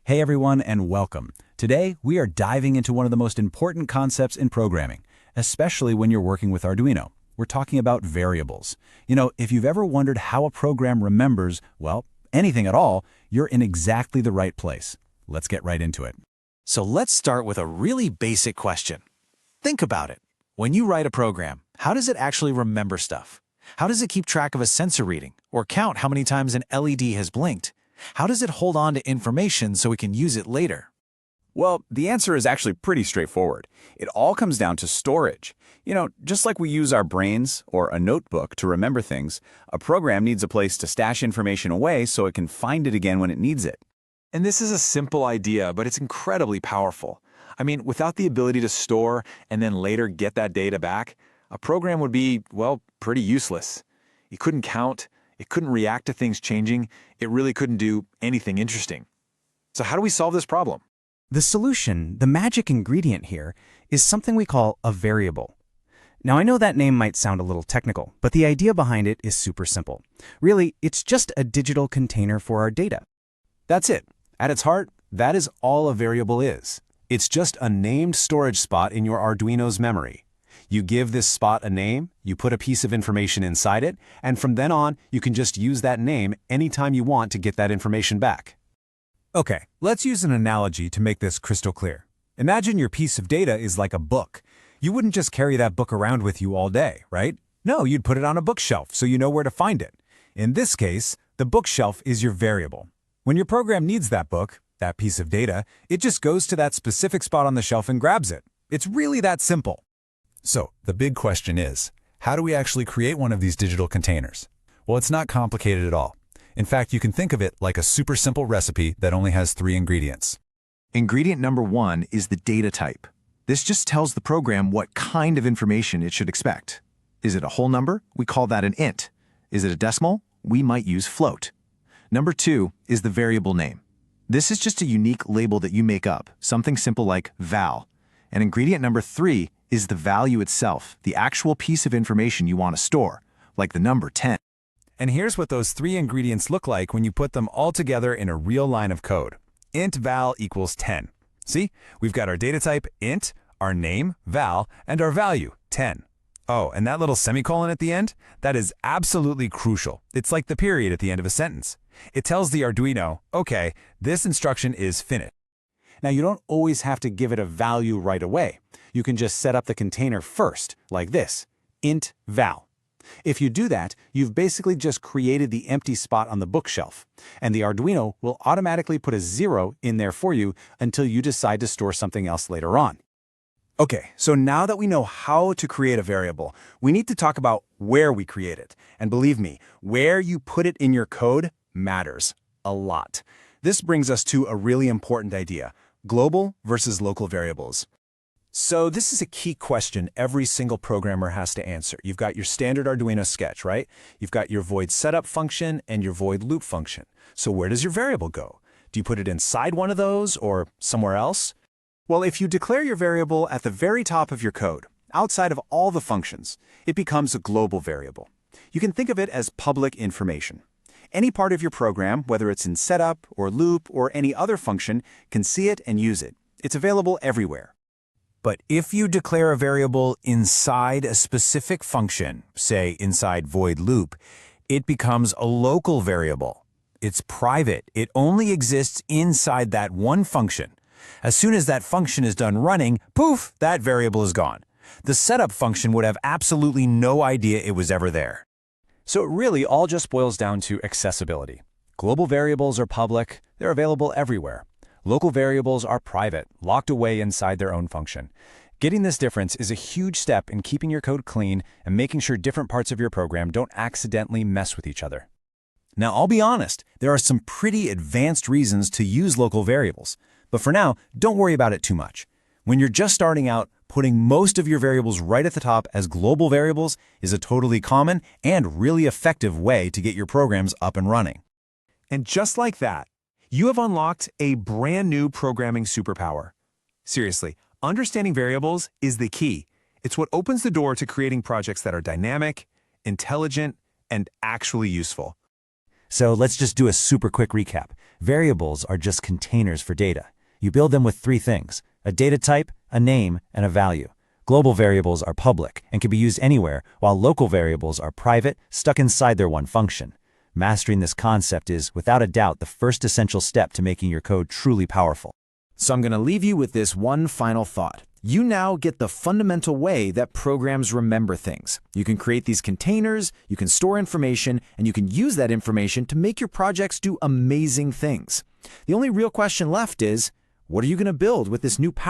Hey everyone, and welcome. Today, we are diving into one of the most important concepts in programming, especially when you're working with Arduino. We're talking about variables. If you've ever wondered how a program remembers, well, anything at all, you're in exactly the right place. Let's get right into it. So let's start with a really basic question. Think about it. When you write a program, how does it actually remember stuff? How does it keep track of a sensor reading or count how many times an LED has blinked? How does it hold on to information so we can use it later? Well, the answer is actually pretty straightforward. It all comes down to storage. Just like we use our brains or a notebook to remember things, a program needs a place to stash information away so it can find it again when it needs it. And this is a simple idea, but it's incredibly powerful. Without the ability to store and then later get that data back, a program would be, well, pretty useless. It couldn't count, it couldn't react to things changing, it really couldn't do anything interesting. So how do we solve this problem? The solution, the magic ingredient here, is something we call a variable. Now, I know that name might sound a little technical, but the idea behind it is super simple. Really, it's just a digital container for our data. That's it. At its heart, that is all a variable is. It's just a named storage spot in your Arduino's memory. You give this spot a name, you put a piece of information inside it, and from then on, you can just use that name anytime you want to get that information back. Okay, let's use an analogy to make this crystal clear. Imagine your piece of data is like a book. You wouldn't just carry that book around with you all day, right? No, you'd put it on a bookshelf so you know where to find it. In this case, the bookshelf is your variable. When your program needs that book, that piece of data, it just goes to that specific spot on the shelf and grabs it. It's really that simple. So, the big question is, how do we actually create one of these digital containers? Well, it's not complicated at all. In fact, you can think of it like a super simple recipe that only has 3 ingredients. Ingredient number 1 is the data type. This just tells the program what kind of information it should expect. Is it a whole number? We call that an int. Is it a decimal? We might use float. Number 2 is the variable name. This is just a unique label that you make up, something simple like val. And ingredient number 3 is the value itself, the actual piece of information you want to store, like the number 10. And here's what those 3 ingredients look like when you put them all together in a real line of code. Int val equals 10. See, we've got our data type int, our name val, and our value 10. Oh, and that little semicolon at the end? That is absolutely crucial. It's like the period at the end of a sentence. It tells the Arduino, okay, this instruction is finished. Now, you don't always have to give it a value right away. You can just set up the container first, like this, int val. If you do that, you've basically just created the empty spot on the bookshelf, and the Arduino will automatically put a 0 in there for you until you decide to store something else later on. Okay, so now that we know how to create a variable, we need to talk about where we create it. And believe me, where you put it in your code matters a lot. This brings us to a really important idea: global versus local variables. So this is a key question every single programmer has to answer. You've got your standard Arduino sketch, right? You've got your void setup function and your void loop function. So where does your variable go? Do you put it inside one of those or somewhere else? Well, if you declare your variable at the very top of your code, outside of all the functions, it becomes a global variable. You can think of it as public information. Any part of your program, whether it's in setup or loop or any other function, can see it and use it. It's available everywhere. But if you declare a variable inside a specific function, say inside void loop, it becomes a local variable. It's private. It only exists inside that one function. As soon as that function is done running, poof, that variable is gone. The setup function would have absolutely no idea it was ever there. So it really all just boils down to accessibility. Global variables are public, they're available everywhere. Local variables are private, locked away inside their own function. Getting this difference is a huge step in keeping your code clean and making sure different parts of your program don't accidentally mess with each other. Now, I'll be honest, there are some pretty advanced reasons to use local variables. But for now, don't worry about it too much. When you're just starting out, putting most of your variables right at the top as global variables is a totally common and really effective way to get your programs up and running. And just like that, you have unlocked a brand new programming superpower. Seriously, understanding variables is the key. It's what opens the door to creating projects that are dynamic, intelligent, and actually useful. So let's just do a super quick recap. Variables are just containers for data. You build them with three things: a data type, a name, and a value. Global variables are public and can be used anywhere, while local variables are private, stuck inside their one function. Mastering this concept is, without a doubt, the first essential step to making your code truly powerful. So I'm going to leave you with this one final thought. You now get the fundamental way that programs remember things. You can create these containers, you can store information, and you can use that information to make your projects do amazing things. The only real question left is, what are you going to build with this new power?